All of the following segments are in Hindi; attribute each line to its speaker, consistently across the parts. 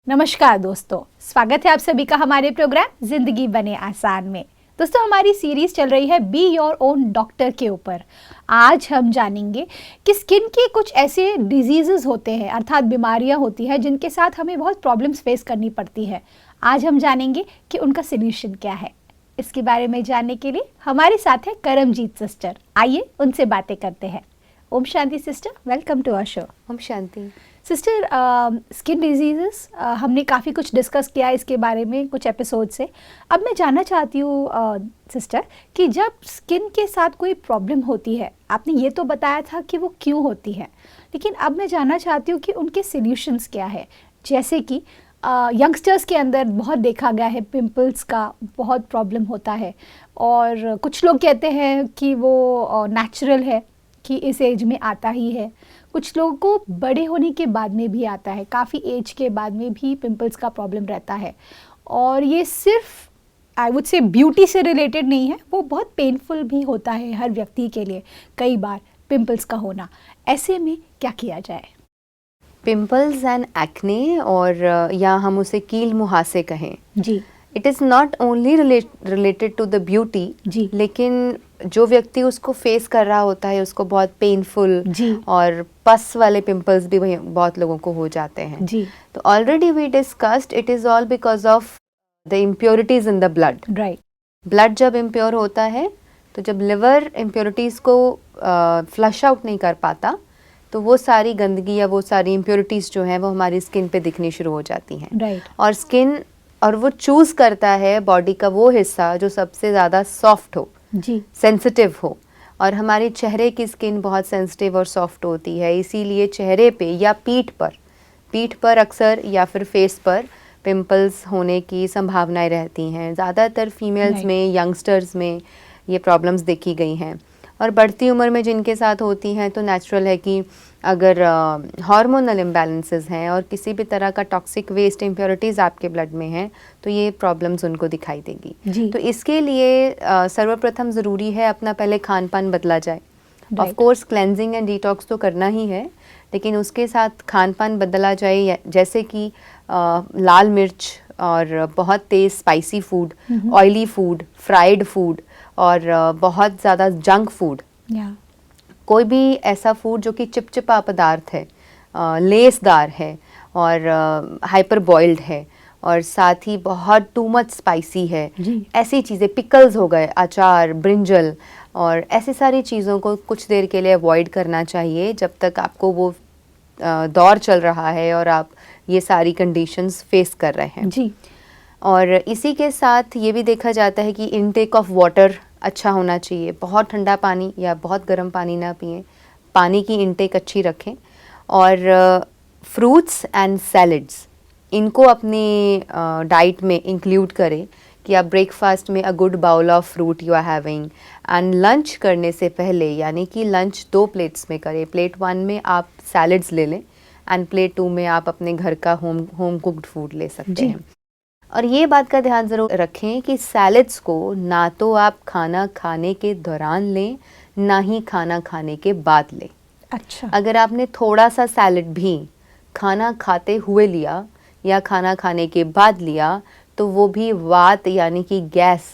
Speaker 1: नमस्कार दोस्तों, स्वागत है आप सभी का हमारे प्रोग्राम जिंदगी बने आसान में। दोस्तों, हमारी सीरीज चल रही है बी योर ओन डॉक्टर के ऊपर। आज हम जानेंगे कि स्किन के कुछ ऐसे डिजीजेस होते हैं, अर्थात बीमारियां होती हैं जिनके साथ हमें बहुत प्रॉब्लम्स फेस करनी पड़ती है। आज हम जानेंगे कि उनका सोल्यूशन क्या है। इसके बारे में जानने के लिए हमारे साथ है करमजीत सिस्टर। आइए उनसे बातें करते हैं। Om Shanti sister, welcome to our show.
Speaker 2: Om Shanti
Speaker 1: sister, skin diseases हमने काफ़ी कुछ डिस्कस किया इसके बारे में कुछ एपिसोड से। अब मैं जानना चाहती हूँ सिस्टर कि जब स्किन के साथ कोई प्रॉब्लम होती है, आपने ये तो बताया था कि वो क्यों होती है, लेकिन अब मैं जानना चाहती हूँ कि उनके सॉल्यूशंस क्या है। जैसे कि यंगस्टर्स के अंदर बहुत देखा गया है पिंपल्स का बहुत प्रॉब्लम होता है, और कुछ लोग कहते हैं कि वो नेचुरल है कि इस एज में आता ही है। कुछ लोगों को बड़े होने के बाद में भी आता है, काफ़ी एज के बाद में भी पिंपल्स का प्रॉब्लम रहता है। और ये सिर्फ आई वुड से ब्यूटी से रिलेटेड नहीं है, वो बहुत पेनफुल भी होता है हर व्यक्ति के लिए कई बार पिंपल्स का होना। ऐसे में क्या किया जाए?
Speaker 2: पिंपल्स एंड एक्ने, और या हम उसे कील मुहासे कहें
Speaker 1: जी,
Speaker 2: it is not only related to the beauty
Speaker 1: जी,
Speaker 2: लेकिन जो व्यक्ति उसको फेस कर रहा होता है उसको बहुत पेनफुल
Speaker 1: जी,
Speaker 2: और पस वाले पिंपल्स भी बहुत लोगों को हो जाते हैं।
Speaker 1: जी,
Speaker 2: तो already we discussed it is all because of the impurities in the blood.
Speaker 1: Right,
Speaker 2: blood जब इम्प्योर होता है तो जब लिवर इम्प्योरिटीज़ को फ्लश आउट नहीं कर पाता तो वो सारी गंदगी या वो सारी इम्प्योरिटीज़ जो हैं वो हमारी स्किन पे दिखनी शुरू हो जाती हैं।
Speaker 1: राइट,
Speaker 2: और स्किन और वो चूज़ करता है बॉडी का वो हिस्सा जो सबसे ज़्यादा सॉफ्ट हो,
Speaker 1: जी,
Speaker 2: सेंसिटिव हो। और हमारी चेहरे की स्किन बहुत सेंसिटिव और सॉफ्ट होती है, इसीलिए चेहरे पे या पीठ पर अक्सर या फिर फेस पर पिंपल्स होने की संभावनाएं रहती हैं। ज़्यादातर फीमेल्स
Speaker 1: Right.
Speaker 2: में, यंगस्टर्स में ये प्रॉब्लम्स देखी गई हैं। और बढ़ती उम्र में जिनके साथ होती हैं तो नेचुरल है कि अगर हार्मोनल इम्बैलेंसेस हैं और किसी भी तरह का टॉक्सिक वेस्ट इम्प्योरिटीज़ आपके ब्लड में हैं तो ये प्रॉब्लम्स उनको दिखाई देगी।
Speaker 1: जी,
Speaker 2: तो इसके लिए सर्वप्रथम ज़रूरी है अपना पहले खान पान बदला जाए। Of
Speaker 1: Right.
Speaker 2: Course cleansing and detox तो करना ही है, लेकिन उसके साथ खान पान बदला जाए, जैसे कि लाल मिर्च और बहुत तेज़ spicy food, oily food, fried food और बहुत ज़्यादा जंक फूड।
Speaker 1: या,
Speaker 2: कोई भी ऐसा फूड जो कि चिपचिपा पदार्थ है, लेसदार है और हाइपर बॉइल्ड है और साथ ही बहुत टू मच स्पाइसी है,
Speaker 1: जी,
Speaker 2: ऐसी चीज़ें, पिकल्स हो गए, अचार, ब्रिंजल और ऐसी सारी चीज़ों को कुछ देर के लिए अवॉइड करना चाहिए जब तक आपको वो दौर चल रहा है और आप ये सारी कंडीशंस फेस कर रहे हैं।
Speaker 1: जी,
Speaker 2: और इसी के साथ ये भी देखा जाता है कि इनटेक ऑफ वाटर अच्छा होना चाहिए। बहुत ठंडा पानी या बहुत गर्म पानी ना पिएं, पानी की इनटेक अच्छी रखें। और फ्रूट्स एंड सैलड्स इनको अपनी डाइट में इंक्लूड करें कि आप ब्रेकफास्ट में a good bowl of fruit you are having, and lunch करने से पहले यानी कि लंच 2 प्लेट्स में करें। प्लेट 1 में आप सैलड्स ले लें एंड प्लेट 2 में आप अपने घर का होम कुक्ड फूड ले सकते
Speaker 1: जी।
Speaker 2: हैं। और ये बात का ध्यान ज़रूर रखें कि सैलड्स को ना तो आप खाना खाने के दौरान लें, ना ही खाना खाने के बाद लें।
Speaker 1: अच्छा,
Speaker 2: अगर आपने थोड़ा सा सैलड भी खाना खाते हुए लिया या खाना खाने के बाद लिया तो वो भी वात यानी कि गैस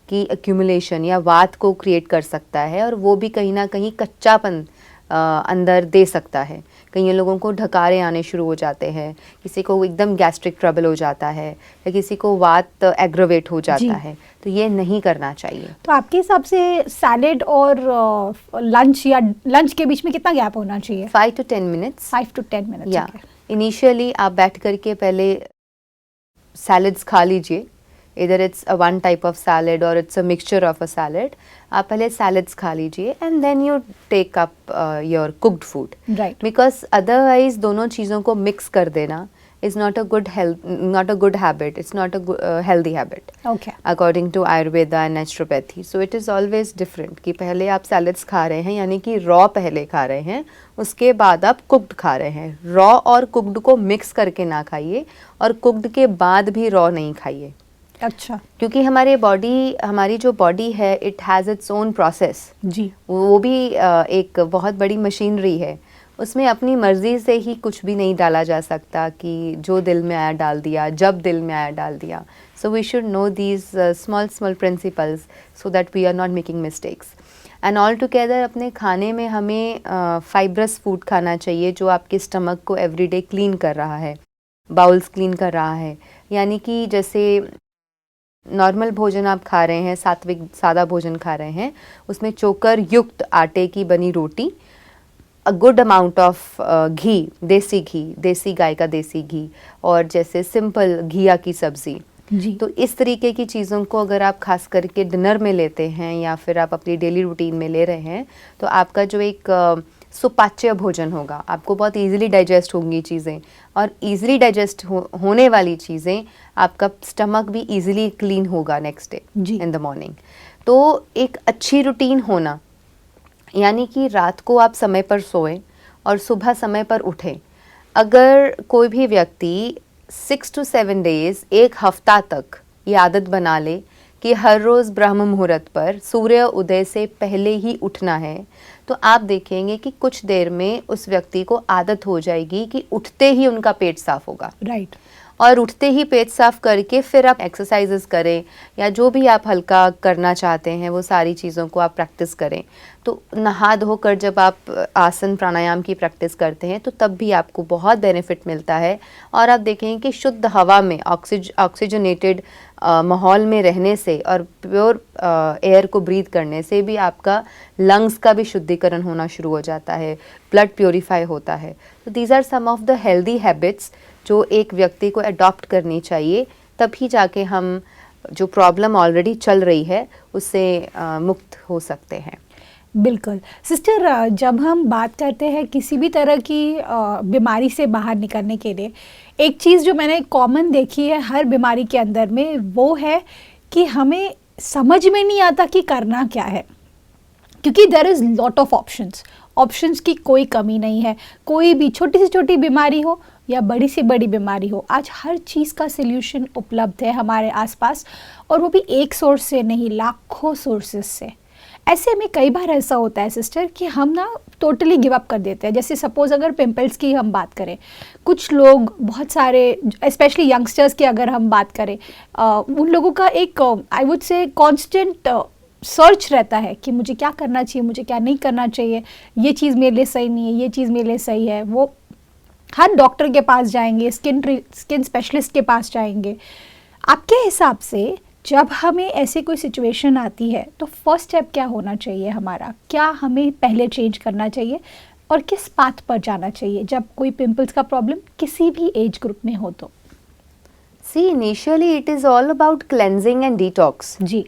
Speaker 2: की एक्यूमुलेशन या वात को क्रिएट कर सकता है और वो भी कहीं ना कहीं कच्चापन अंदर दे सकता है। कई लोगों को ढकारे आने शुरू हो जाते हैं, किसी को एकदम गैस्ट्रिक ट्रबल हो जाता है या किसी को वात एग्रवेट हो
Speaker 1: जी।
Speaker 2: जाता है, तो ये नहीं करना चाहिए।
Speaker 1: तो आपके हिसाब से सैलेड और लंच या लंच के बीच में कितना गैप होना चाहिए?
Speaker 2: 5 to 10 मिनट्स
Speaker 1: 5 to 10 मिनट्स।
Speaker 2: या इनिशियली आप बैठ करके पहले सैलड्स खा लीजिए, इधर it's a one type of salad और it's a mixture of a salad. आप पहले सैलड्स खा लीजिए and then you take up your cooked food,
Speaker 1: right,
Speaker 2: because otherwise दोनों चीज़ों को मिक्स कर देना is not a good habit, it's not a healthy habit
Speaker 1: okay,
Speaker 2: according to Ayurveda and naturopathy. So it is always different कि पहले आप सैलड्स खा रहे हैं यानी कि रॉ पहले खा रहे हैं, उसके बाद आप कुक्ड खा रहे हैं। रॉ और कुक्ड को मिक्स करके ना खाइए और कुक्ड के बाद भी रॉ नहीं खाइए,
Speaker 1: अच्छा,
Speaker 2: क्योंकि हमारी जो बॉडी है it has its own process.
Speaker 1: जी,
Speaker 2: वो भी एक बहुत बड़ी मशीनरी है, उसमें अपनी मर्ज़ी से ही कुछ भी नहीं डाला जा सकता कि जो दिल में आया डाल दिया, जब दिल में आया डाल दिया. So we should know these small principles so that we are not making mistakes. And all together अपने खाने में हमें फाइब्रस फूड खाना चाहिए जो आपके स्टमक को एवरीडे क्लीन कर रहा है, बाउल्स क्लीन कर रहा है. यानी कि जैसे नॉर्मल भोजन आप खा रहे हैं, सात्विक सादा भोजन खा रहे हैं, उसमें चोकर युक्त आटे की बनी रोटी, अ गुड अमाउंट ऑफ घी, देसी गाय का देसी घी, और जैसे सिंपल घिया की सब्ज़ी. तो इस तरीके की चीज़ों को अगर आप खास करके डिनर में लेते हैं या फिर आप अपनी डेली रूटीन में ले रहे हैं, तो आपका जो एक सुपाच्य भोजन होगा, आपको बहुत इजीली डाइजेस्ट होंगी चीज़ें, और इजीली डाइजेस्ट होने वाली चीज़ें आपका स्टमक भी इजीली क्लीन होगा next day in the morning. तो एक अच्छी रूटीन होना, यानी कि रात को आप समय पर सोएं और सुबह समय पर उठें. अगर कोई भी व्यक्ति 6 to 7 days, एक हफ्ता तक ये आदत बना ले कि हर रोज़ ब्रह्म मुहूर्त पर सूर्य उदय से पहले ही उठना है, तो आप देखेंगे कि कुछ देर में उस व्यक्ति को आदत हो जाएगी कि उठते ही उनका पेट साफ होगा. राइट. और उठते ही पेट साफ करके फिर आप एक्सरसाइजेस करें या जो भी आप हल्का करना चाहते हैं वो सारी चीज़ों को आप प्रैक्टिस करें. तो नहा धोकर जब आप आसन प्राणायाम की प्रैक्टिस करते हैं तो तब भी आपको बहुत बेनिफिट मिलता है. और आप देखेंगे कि शुद्ध हवा में ऑक्सीजनेटेड माहौल में रहने से और प्योर एयर को ब्रीथ करने से भी आपका लंग्स का भी शुद्धिकरण होना शुरू हो जाता है, ब्लड प्योरीफाई होता है. तो these are some of the healthy habits जो एक व्यक्ति को अडॉप्ट करनी चाहिए, तभी जाके हम जो प्रॉब्लम ऑलरेडी चल रही है उससे मुक्त हो सकते हैं.
Speaker 1: बिल्कुल सिस्टर, जब हम बात करते हैं किसी भी तरह की बीमारी से बाहर निकलने के लिए, एक चीज़ जो मैंने कॉमन देखी है हर बीमारी के अंदर में, वो है कि हमें समझ में नहीं आता कि करना क्या है, क्योंकि there is lot of options की कोई कमी नहीं है. कोई भी छोटी से छोटी बीमारी हो या बड़ी से बड़ी बीमारी हो, आज हर चीज़ का सल्यूशन उपलब्ध है हमारे आसपास, और वो भी एक सोर्स से नहीं, लाखों सोर्सेस से. ऐसे में कई बार ऐसा होता है सिस्टर कि हम ना टोटली गिव अप कर देते हैं. जैसे सपोज अगर पिंपल्स की हम बात करें, कुछ लोग बहुत सारे स्पेशली यंगस्टर्स की अगर हम बात करें, उन लोगों का एक I would say constant search रहता है कि मुझे क्या करना चाहिए, मुझे क्या नहीं करना चाहिए, ये चीज़ मेरे लिए सही नहीं है, ये चीज़ मेरे लिए सही है. वो हर डॉक्टर के पास जाएंगे, स्किन स्पेशलिस्ट के पास जाएंगे. आपके हिसाब से जब हमें ऐसे कोई सिचुएशन आती है तो फर्स्ट स्टेप क्या होना चाहिए हमारा? क्या हमें पहले चेंज करना चाहिए और किस पाथ पर जाना चाहिए जब कोई पिंपल्स का प्रॉब्लम किसी भी एज ग्रुप में हो? तो
Speaker 2: see initially it is all about cleansing and detox. जी.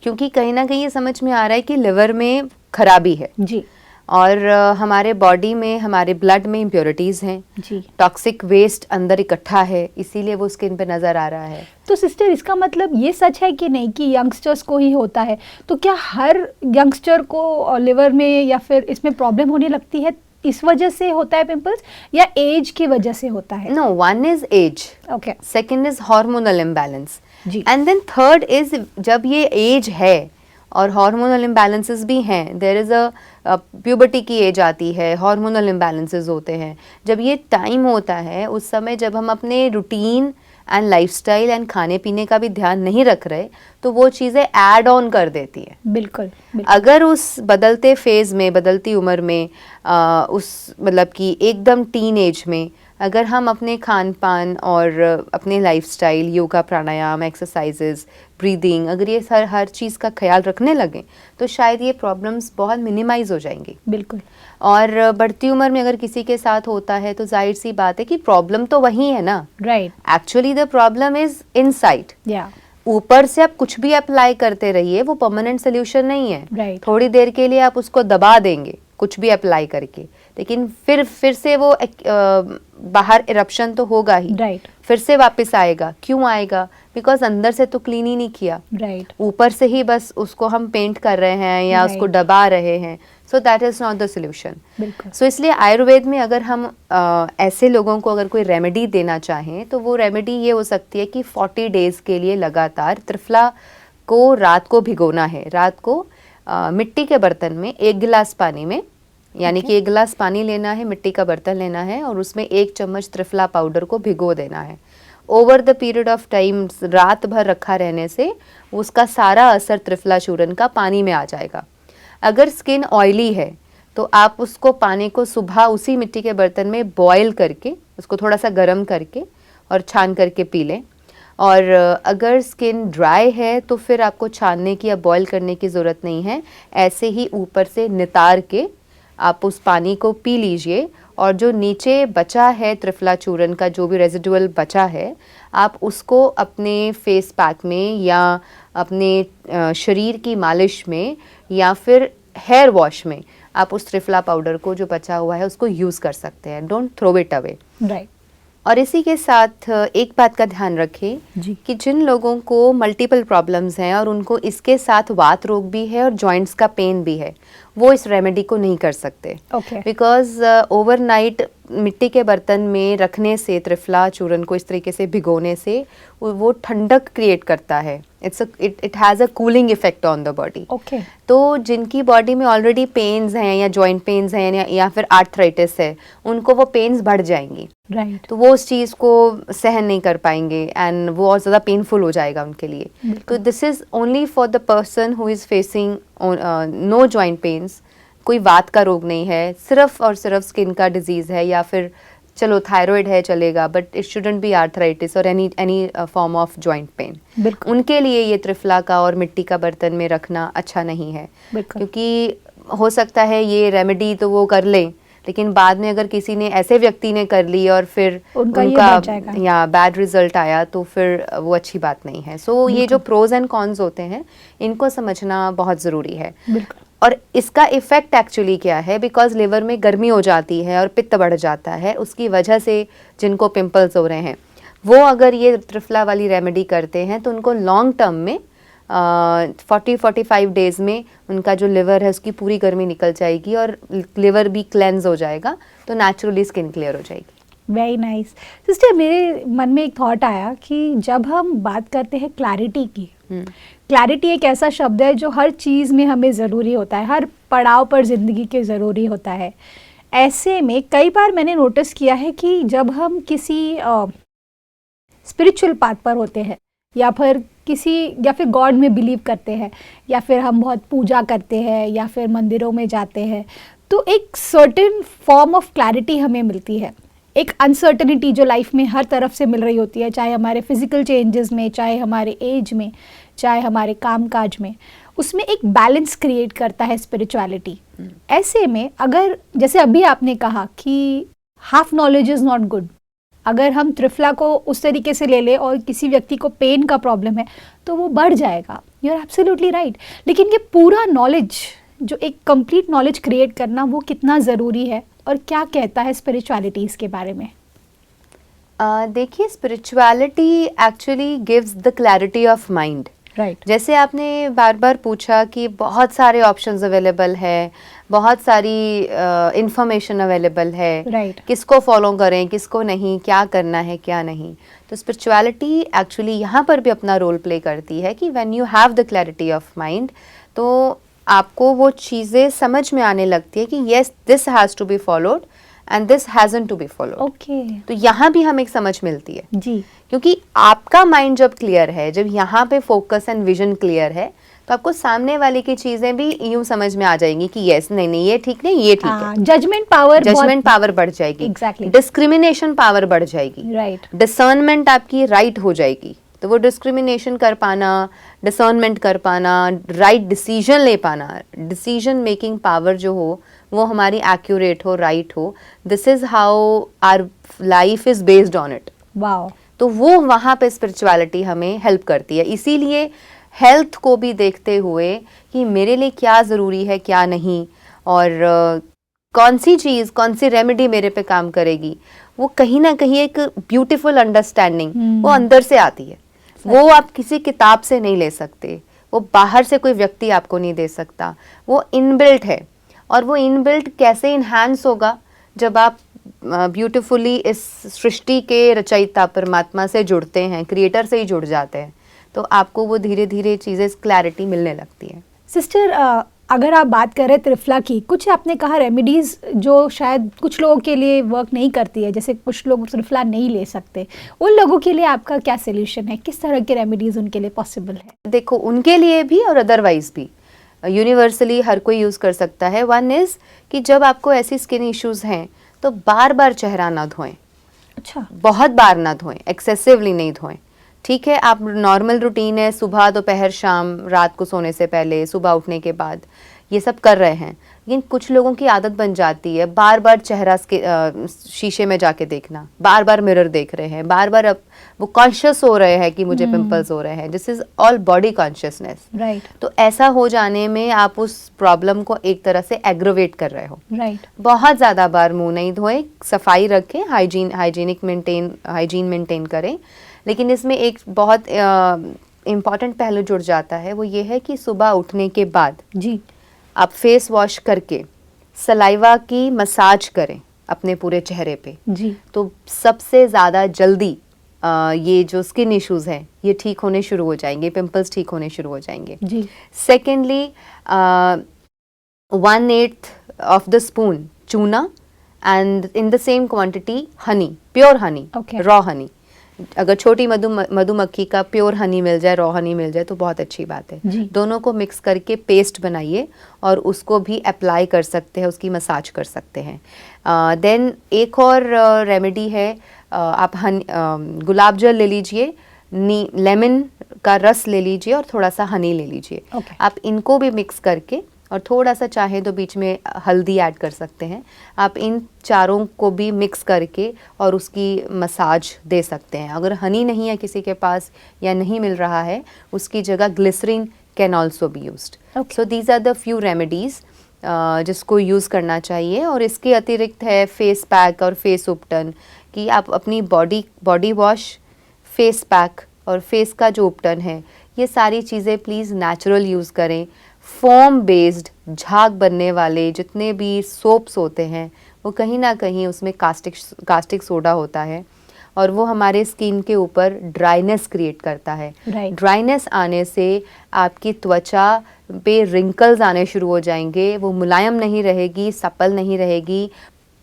Speaker 2: क्योंकि कहीं ना कहीं ये समझ में आ रहा है कि लिवर में खराबी है. जी. और हमारे बॉडी में, हमारे ब्लड में इम्प्योरिटीज़ हैं जी, टॉक्सिक वेस्ट अंदर इकट्ठा है, इसीलिए वो स्किन पे नज़र आ रहा है.
Speaker 1: तो सिस्टर इसका मतलब ये सच है कि नहीं कि यंगस्टर्स को ही होता है? तो क्या हर यंगस्टर को लिवर में या फिर इसमें प्रॉब्लम होने लगती है, इस वजह से होता है पिंपल्स, या एज की वजह से होता है?
Speaker 2: No, one is age, okay, second is hormonal imbalance, and then third is जब ये एज है और हार्मोनल इम्बैलेंसेस भी हैं, देयर इज़ अ प्यूबर्टी की एज आती है, हार्मोनल इम्बैलेंसेस होते हैं. जब ये टाइम होता है उस समय जब हम अपने रूटीन एंड लाइफस्टाइल एंड खाने पीने का भी ध्यान नहीं रख रहे तो वो चीज़ें ऐड ऑन कर देती है.
Speaker 1: बिल्कुल.
Speaker 2: अगर उस बदलते फेज़ में, बदलती उम्र में, उस मतलब कि एकदम टीन एज में अगर हम अपने खान पान और अपने लाइफस्टाइल, योगा, प्राणायाम, एक्सरसाइजेज, ब्रीदिंग, अगर ये हर चीज़ का ख्याल रखने लगें तो शायद ये प्रॉब्लम्स बहुत मिनिमाइज हो जाएंगी.
Speaker 1: बिल्कुल.
Speaker 2: और बढ़ती उम्र में अगर किसी के साथ होता है तो जाहिर सी बात है कि प्रॉब्लम तो वही है ना.
Speaker 1: Right.
Speaker 2: Actually the problem is inside.
Speaker 1: या
Speaker 2: ऊपर से आप कुछ भी अप्लाई करते रहिए, वो परमानेंट सोल्यूशन नहीं है.
Speaker 1: Right.
Speaker 2: थोड़ी देर के लिए आप उसको दबा देंगे कुछ भी अप्लाई करके, लेकिन फिर से वो बाहर इरप्शन तो होगा ही.
Speaker 1: Right.
Speaker 2: फिर से वापस आएगा. क्यों आएगा? बिकॉज अंदर से तो क्लीन ही नहीं किया.
Speaker 1: Right.
Speaker 2: ऊपर से ही बस उसको हम पेंट कर रहे हैं या
Speaker 1: Right.
Speaker 2: उसको दबा रहे हैं. So that is not the solution.
Speaker 1: बिल्कुल.
Speaker 2: सो इसलिए आयुर्वेद में अगर हम ऐसे लोगों को अगर कोई रेमेडी देना चाहें तो वो रेमेडी ये हो सकती है कि 40 डेज़ के लिए लगातार त्रिफला को रात को भिगोना है. रात को मिट्टी के बर्तन में 1 गिलास पानी में यानी कि 1 गिलास पानी लेना है, मिट्टी का बर्तन लेना है और उसमें 1 चम्मच त्रिफला पाउडर को भिगो देना है। Over the period of time, रात भर रखा रहने से उसका सारा असर त्रिफला चूर्ण का पानी में आ जाएगा। अगर स्किन ऑयली है तो आप उसको पानी को सुबह उसी मिट्टी के बर्तन में बॉयल करके, उसको थोड़ा सा गर्म करके और छान करके पी लें। और अगर स्किन ड्राई है तो फिर आपको छानने की या बॉयल करने की ज़रूरत नहीं है, ऐसे ही ऊपर से नितार के आप उस पानी को पी लीजिए। और जो नीचे बचा है त्रिफला चूर्ण का, जो भी रेजिडुअल बचा है, आप उसको अपने फेस पैक में या अपने शरीर की मालिश में या फिर हेयर वॉश में आप उस त्रिफला पाउडर को जो बचा हुआ है उसको यूज़ कर सकते हैं। Don't throw it away.
Speaker 1: Right.
Speaker 2: और इसी के साथ एक बात का ध्यान रखें कि जिन लोगों को मल्टीपल प्रॉब्लम्स हैं और उनको इसके साथ वात रोग भी है और जॉइंट्स का पेन भी है, वो इस रेमेडी को नहीं कर सकते। बिकॉज ओवरनाइट मिट्टी के बर्तन में रखने से, त्रिफला चूर्ण को इस तरीके से भिगोने से वो ठंडक क्रिएट करता है। It has a cooling effect on the body. तो जिनकी बॉडी में ऑलरेडी पेन्स हैं या जॉइंट पेन्स हैं या फिर आर्थराइटिस है, उनको वो पेन्स बढ़ जाएंगी। तो वो उस चीज़ को सहन नहीं कर पाएंगे एंड वो और ज़्यादा पेनफुल हो जाएगा उनके लिए। तो this is only for the person who is facing no joint pains, कोई वात का रोग नहीं है, सिर्फ और सिर्फ स्किन का डिजीज़ है, या फिर चलो थायराइड है चलेगा, but it shouldn't be arthritis or any form of joint pain. उनके लिए ये त्रिफला का और मिट्टी का बर्तन में रखना अच्छा नहीं है, क्योंकि हो सकता है ये रेमेडी तो वो कर ले, लेकिन बाद में अगर किसी ने, ऐसे व्यक्ति ने कर ली और फिर उनका या बैड रिजल्ट आया तो फिर वो अच्छी बात नहीं है। सो ये जो प्रोज एंड कॉन्स होते हैं इनको समझना बहुत ज़रूरी है। और इसका इफ़ेक्ट एक्चुअली क्या है, बिकॉज लिवर में गर्मी हो जाती है और पित्त बढ़ जाता है, उसकी वजह से जिनको पिंपल्स हो रहे हैं वो अगर ये त्रिफला वाली रेमेडी करते हैं तो उनको लॉन्ग टर्म में 40-45 डेज़ में उनका जो लिवर है उसकी पूरी गर्मी निकल जाएगी और लिवर भी क्लेंज हो जाएगा, तो नेचुरली स्किन क्लियर हो जाएगी।
Speaker 1: Very nice sister. मेरे मन में एक थॉट आया कि जब हम बात करते हैं क्लैरिटी की, क्लैरिटी एक ऐसा शब्द है जो हर चीज़ में हमें ज़रूरी होता है, हर पड़ाव पर ज़िंदगी के ज़रूरी होता है। ऐसे में कई बार मैंने नोटिस किया है कि जब हम किसी स्पिरिचुअल पाथ पर होते हैं या फिर गॉड में बिलीव करते हैं या फिर हम बहुत पूजा करते हैं या फिर मंदिरों में जाते हैं, तो एक सर्टेन फॉर्म ऑफ क्लैरिटी हमें मिलती है। एक अनसर्टनिटी जो लाइफ में हर तरफ से मिल रही होती है, चाहे हमारे फिजिकल चेंजेस में, चाहे हमारे एज में, चाहे हमारे कामकाज में, उसमें एक बैलेंस क्रिएट करता है स्पिरिचुअलिटी। ऐसे में अगर जैसे अभी आपने कहा कि half knowledge is not good, अगर हम त्रिफला को उस तरीके से ले लें और किसी व्यक्ति को पेन का प्रॉब्लम है तो वो बढ़ जाएगा। You are absolutely right. लेकिन ये पूरा नॉलेज, जो एक कंप्लीट नॉलेज क्रिएट करना, वो कितना ज़रूरी है और क्या कहता है स्पिरिचुअलिटी इसके बारे में?
Speaker 2: देखिए, spirituality actually gives the clarity of mind. जैसे आपने बार बार पूछा कि बहुत सारे ऑप्शंस अवेलेबल है, बहुत सारी इंफॉर्मेशन अवेलेबल है, किसको फॉलो करें, किसको नहीं, क्या करना है, क्या नहीं। तो स्पिरिचुअलिटी एक्चुअली यहाँ पर भी अपना रोल प्ले करती है कि when you have the clarity of mind, तो आपको वो चीज़ें समझ में आने लगती है कि yes, this has to be followed and this hasn't to be followed. तो यहाँ भी हमें एक समझ मिलती है जी, क्योंकि आपका माइंड जब क्लियर है, जब यहाँ पे फोकस एंड विजन क्लियर है, तो आपको सामने वाले की चीजें भी यूं समझ में आ जाएंगी कि यस, नहीं ये ठीक नहीं, ये ठीक है।
Speaker 1: जजमेंट पावर
Speaker 2: बढ़ जाएगी, डिस्क्रिमिनेशन पावर बढ़ जाएगी, डिसर्नमेंट आपकी राइट हो जाएगी। तो वो डिस्क्रिमिनेशन कर पाना, डिसर्नमेंट कर पाना, राइट डिसीजन ले पाना, डिसीजन मेकिंग पावर जो हो वो हमारी एक्यूरेट हो, राइट हो, this is how our life is based on it.
Speaker 1: Wow.
Speaker 2: तो वो वहाँ पे स्पिरिचुअलिटी हमें हेल्प करती है। इसीलिए हेल्थ को भी देखते हुए कि मेरे लिए क्या ज़रूरी है, क्या नहीं, और कौन सी चीज़, कौन सी रेमेडी मेरे पे काम करेगी, वो कहीं ना कहीं एक ब्यूटीफुल अंडरस्टैंडिंग वो अंदर से आती है। वो आप किसी किताब से नहीं ले सकते, वो बाहर से कोई व्यक्ति आपको नहीं दे सकता, वो इनबिल्ट है। और वो इनबिल्ट कैसे इन्हांस होगा, जब आप ब्यूटीफुली इस सृष्टि के रचयिता परमात्मा से जुड़ते हैं, क्रिएटर से ही जुड़ जाते हैं, तो आपको वो धीरे धीरे चीज़ें क्लैरिटी मिलने लगती है।
Speaker 1: सिस्टर, अगर आप बात करें त्रिफला की, कुछ आपने कहा रेमेडीज़ जो शायद कुछ लोगों के लिए वर्क नहीं करती है, जैसे कुछ लोग त्रिफला नहीं ले सकते, उन लोगों के लिए आपका क्या सोल्यूशन है? किस तरह के रेमेडीज़ उनके लिए पॉसिबल है?
Speaker 2: देखो, उनके लिए भी और अदरवाइज भी यूनिवर्सली हर कोई यूज़ कर सकता है। वन इज़ कि जब आपको ऐसी स्किन इश्यूज़ हैं तो बार बार चेहरा ना धोएं।
Speaker 1: अच्छा।
Speaker 2: बहुत बार ना धोएं, एक्सेसिवली नहीं धोएं। ठीक है, आप नॉर्मल रूटीन है सुबह दोपहर शाम, रात को सोने से पहले, सुबह उठने के बाद, ये सब कर रहे हैं। लेकिन कुछ लोगों की आदत बन जाती है बार बार चेहरा शीशे में जाके देखना, बार बार मिरर देख रहे हैं, बार बार अब वो कॉन्शियस हो रहे हैं कि मुझे पिंपल्स हो रहे हैं। This is all body consciousness.
Speaker 1: Right.
Speaker 2: तो ऐसा हो जाने में आप उस प्रॉब्लम को एक तरह से एग्रोवेट कर रहे हो।
Speaker 1: राइट।
Speaker 2: बहुत ज़्यादा बार मुंह नहीं धोएं, सफाई रखें, हाइजीन मेंटेन करें। लेकिन इसमें एक बहुत इम्पॉर्टेंट पहलू जुड़ जाता है, वो ये है कि सुबह उठने के बाद
Speaker 1: जी
Speaker 2: आप फेस वॉश करके सलाइवा की मसाज करें अपने पूरे चेहरे पे।
Speaker 1: जी।
Speaker 2: तो सबसे ज़्यादा जल्दी ये जो स्किन इश्यूज़ हैं ये ठीक होने शुरू हो जाएंगे, पिंपल्स ठीक होने शुरू हो जाएंगे।
Speaker 1: जी।
Speaker 2: सेकेंडली 1/8 ऑफ द स्पून चूना and in the same quantity Honey, pure Honey,
Speaker 1: Okay.
Speaker 2: Raw Honey. अगर छोटी मधुमक्खी का प्योर हनी मिल जाए, रॉ हनी मिल जाए तो बहुत अच्छी बात है।
Speaker 1: जी।
Speaker 2: दोनों को मिक्स करके पेस्ट बनाइए और उसको भी अप्लाई कर सकते हैं, उसकी मसाज कर सकते हैं। देन एक और रेमेडी है, आप गुलाब जल ले लीजिए, लेमन का रस ले लीजिए और थोड़ा सा हनी ले लीजिए।
Speaker 1: Okay.
Speaker 2: आप इनको भी मिक्स करके और थोड़ा सा चाहे तो बीच में हल्दी ऐड कर सकते हैं। आप इन चारों को भी मिक्स करके और उसकी मसाज दे सकते हैं। अगर हनी नहीं है किसी के पास या नहीं मिल रहा है, उसकी जगह glycerine can also be used.
Speaker 1: Okay.
Speaker 2: So these are the few remedies जिसको यूज़ करना चाहिए। और इसके अतिरिक्त है फेस पैक और फेस उपटन, कि आप अपनी बॉडी वॉश, फेस पैक और फेस का जो उपटन है, ये सारी चीज़ें प्लीज़ नेचुरल यूज़ करें। फोम बेस्ड झाग बनने वाले जितने भी सोप्स होते हैं वो कहीं ना कहीं उसमें कास्टिक सोडा होता है और वो हमारे स्किन के ऊपर ड्राइनेस क्रिएट करता है।
Speaker 1: Right.
Speaker 2: ड्राइनेस आने से आपकी त्वचा पे रिंकल्स आने शुरू हो जाएंगे, वो मुलायम नहीं रहेगी, सप्पल नहीं रहेगी।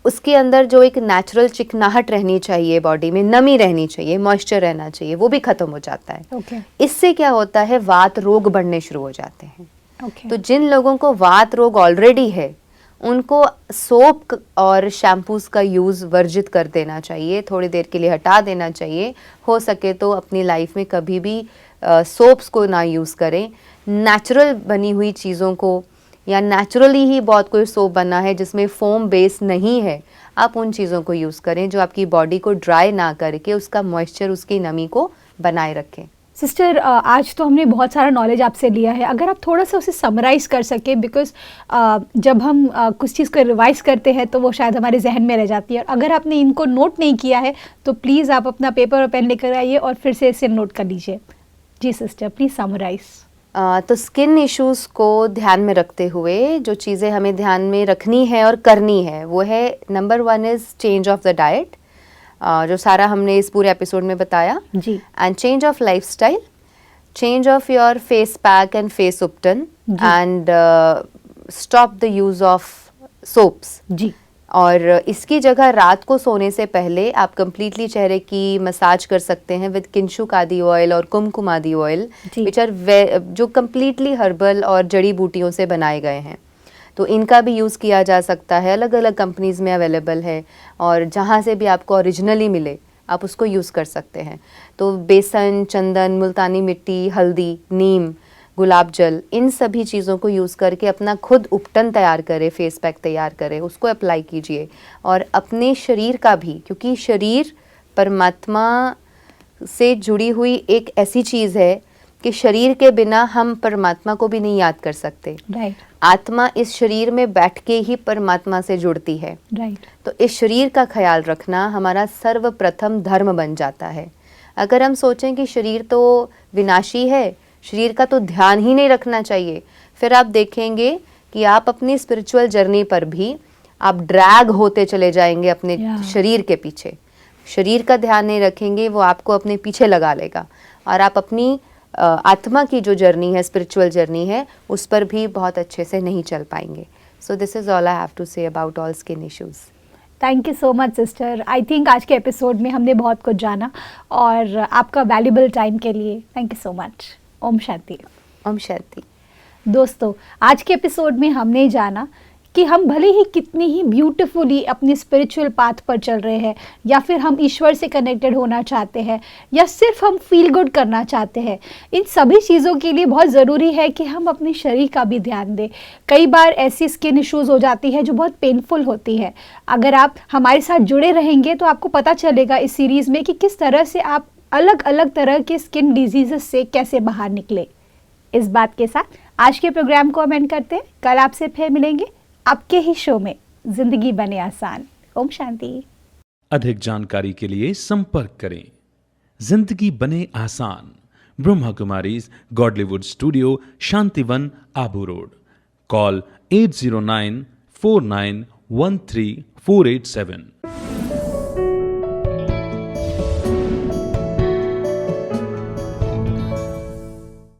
Speaker 2: उसके अंदर जो एक नेचुरल चिकनाहट रहनी चाहिए, बॉडी में नमी रहनी चाहिए, मॉइस्चर रहना चाहिए, वो भी खत्म हो जाता है।
Speaker 1: Okay.
Speaker 2: इससे क्या होता है, वात रोग बढ़ने शुरू हो जाते हैं।
Speaker 1: Okay.
Speaker 2: तो जिन लोगों को वात रोग ऑलरेडी है उनको सोप और शैम्पूज का यूज़ वर्जित कर देना चाहिए, थोड़ी देर के लिए हटा देना चाहिए। हो सके तो अपनी लाइफ में कभी भी सोप्स को ना यूज़ करें। नेचुरल बनी हुई चीज़ों को, या नेचुरली ही बहुत कोई सोप बना है जिसमें फोम बेस नहीं है, आप उन चीज़ों को यूज़ करें जो आपकी बॉडी को ड्राई ना करके उसका मॉइस्चर, उसकी नमी को बनाए रखें।
Speaker 1: सिस्टर, आज तो हमने बहुत सारा नॉलेज आपसे लिया है, अगर आप थोड़ा सा उसे समराइज़ कर सके, बिकॉज जब हम कुछ चीज़ को रिवाइज करते हैं तो वो शायद हमारे जहन में रह जाती है, और अगर आपने इनको नोट नहीं किया है तो प्लीज़ आप अपना पेपर और पेन लेकर आइए और फिर से इसे नोट कर लीजिए। जी सिस्टर, प्लीज़ समराइज़।
Speaker 2: तो स्किन इश्यूज़ को ध्यान में रखते हुए जो चीज़ें हमें ध्यान में रखनी है और करनी है वो है, number 1 is change of the diet, जो सारा हमने इस पूरे एपिसोड में बताया
Speaker 1: जी।
Speaker 2: And change of lifestyle, change of your face pack and face ubtan and stop the use of soaps.
Speaker 1: जी।
Speaker 2: और इसकी जगह रात को सोने से पहले आप कंप्लीटली चेहरे की मसाज कर सकते हैं विद किंशुकादी ऑयल और कुमकुमादी ऑयल, विच आर जो कंप्लीटली हर्बल और जड़ी बूटियों से बनाए गए हैं। तो इनका भी यूज़ किया जा सकता है, अलग अलग कंपनीज़ में अवेलेबल है, और जहाँ से भी आपको ओरिजिनली मिले आप उसको यूज़ कर सकते हैं। तो बेसन, चंदन, मुल्तानी मिट्टी, हल्दी, नीम, गुलाब जल, इन सभी चीज़ों को यूज़ करके अपना खुद उपटन तैयार करें, फेस पैक तैयार करें, उसको अप्लाई कीजिए। और अपने शरीर का भी, क्योंकि शरीर परमात्मा से जुड़ी हुई एक ऐसी चीज़ है कि शरीर के बिना हम परमात्मा को भी नहीं याद कर सकते।
Speaker 1: राइट।
Speaker 2: आत्मा इस शरीर में बैठ के ही परमात्मा से जुड़ती है।
Speaker 1: राइट।
Speaker 2: तो इस शरीर का ख्याल रखना हमारा सर्वप्रथम धर्म बन जाता है। अगर हम सोचें कि शरीर तो विनाशी है, शरीर का तो ध्यान ही नहीं रखना चाहिए, फिर आप देखेंगे कि आप अपनी स्पिरिचुअल जर्नी पर भी आप ड्रैग होते चले जाएंगे अपने शरीर के पीछे। शरीर का ध्यान नहीं रखेंगे, वो आपको अपने पीछे लगा लेगा और आप अपनी आत्मा की जो जर्नी है, स्पिरिचुअल जर्नी है, उस पर भी बहुत अच्छे से नहीं चल पाएंगे. So this is all I have to say about all skin issues.
Speaker 1: Thank you so much sister. I think आज के एपिसोड में हमने बहुत कुछ जाना और आपका वैल्यूबल टाइम के लिए thank you so much. Om Shanti.
Speaker 2: Om Shanti.
Speaker 1: दोस्तों, आज के एपिसोड में हमने जाना कि हम भले ही कितनी ही ब्यूटीफुली अपने स्पिरिचुअल पाथ पर चल रहे हैं या फिर हम ईश्वर से कनेक्टेड होना चाहते हैं या सिर्फ हम फील गुड करना चाहते हैं, इन सभी चीज़ों के लिए बहुत ज़रूरी है कि हम अपने शरीर का भी ध्यान दें. कई बार ऐसी स्किन इश्यूज़ हो जाती है जो बहुत पेनफुल होती है. अगर आप हमारे साथ जुड़े रहेंगे तो आपको पता चलेगा इस सीरीज़ में कि किस तरह से आप अलग अलग तरह के स्किन डिजीज़ से कैसे बाहर निकले. इस बात के साथ आज के प्रोग्राम को हम एंड करते हैं. कल आपसे फिर मिलेंगे आपके ही शो में जिंदगी बने आसान. ओम शांति.
Speaker 3: अधिक जानकारी के लिए संपर्क करें. जिंदगी बने आसान, Brahma Kumaris Godlywood studio, Shantivan, Abu road. Call 8094913 487.